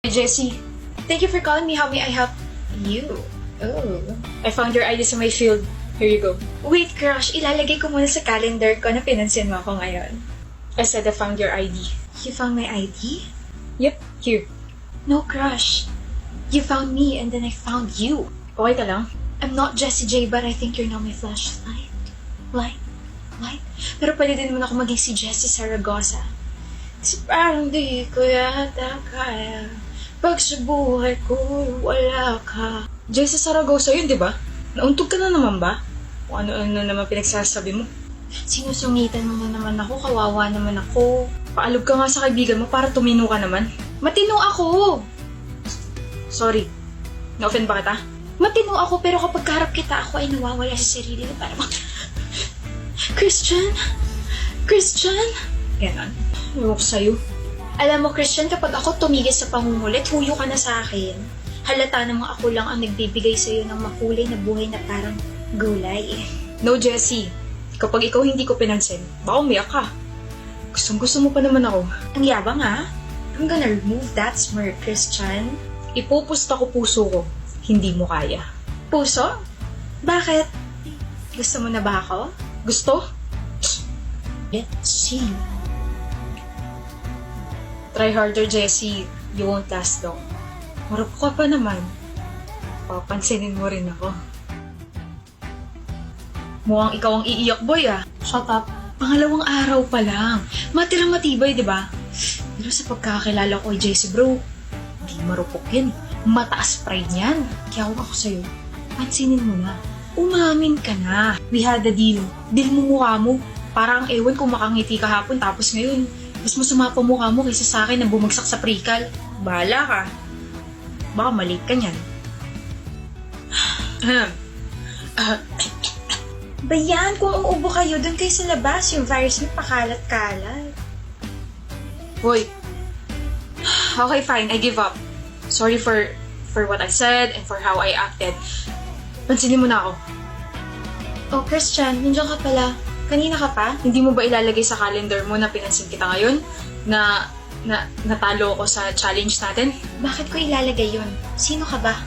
Hi, Jessie. Thank you for calling me. How may I help you? Oh. I found your ID sa my field. Here you go. Wait, crush. Ilalagay ko muna sa calendar ko na pinansin mo ako ngayon. I said I found your ID. You found my ID? Yep, here. No, crush. You found me and then I found you. Okay ka lang? I'm not Jessie J, but I think you're now my flashlight. Light. Pero pwede din naman ako maging si Jessie Saragosa. Kasi parang di ko yata kaya pag sa buhay ko wala ka. Jessie Saragosa yun, di ba? Nauntog ka na naman ba? O ano-ano naman pinagsasabi mo? Sinusungitan mo na naman ako, kawawa naman ako. Paalog ka nga sa kaibigan mo para tumino ka naman. Matino ako! Sorry, na-offend ba kita? Matino ako pero kapag kaharap kita ako ay nawawala sa sarili ko. Parang Christian? Ganon. Ewan ko sa'yo. Alam mo, Christian, kapag ako tumigil sa pangungulit, huyo ka na sa akin. Halata namang ako lang ang nagbibigay sa'yo ng makulay na buhay na parang gulay. No, Jessie. Kapag ikaw hindi ko pinansin, baka umiyak ka. Gustong-gusto mo pa naman ako. Ang yabang ha? I'm gonna remove that smirk, Christian. Ipupusta ko puso ko. Hindi mo kaya. Puso? Bakit? Gusto mo na ba ako? Gusto? Let's see. Try harder, Jessie. You won't last long. Marap ka pa naman. Papansinin mo rin ako. Mukhang ikaw ang iiyak, boy ah. Shut up. Pangalawang araw pa lang. Matirang matibay, di ba? Pero sa pagkakakilala ko kay Jessie, bro, hindi marupok yan. Mataas pride niyan. Kaya kung ako sa'yo, pansinin mo na. Umamin ka na. We had a deal. Deal mo mukha mo. Parang ewan kung makangiti kahapon tapos ngayon, mas masama pa mukha mo kaysa sa akin na bumagsak sa pre-cal. Bahala ka. Baka malate ka niyan. Bayan, kung uubo kayo, doon kayo sa labas. Yung virus niyo pakalat-kalat. Hoy. Okay, fine. I give up. Sorry for what I said and for how I acted. Pansinin mo na ako. Oh, Christian, nandiyan ka pala. Kanina ka pa? Hindi mo ba ilalagay sa calendar mo na pinansin kita ngayon? Na natalo ako sa challenge natin? Bakit ko ilalagay yun? Sino ka ba?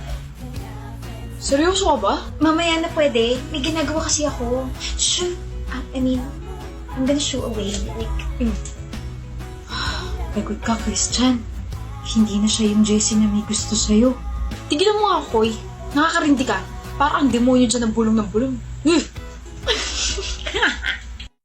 Seryoso ka ba? Mamaya na pwede. May ginagawa kasi ako. Shoo! I'm gonna shoo away. Pagod ka, Christian. Hindi na siya yung Jessie na may gusto sa'yo. Tigilan mo nga ako, Koy. Nakakarindi ka. Parang ang demonyo dyan ng bulong.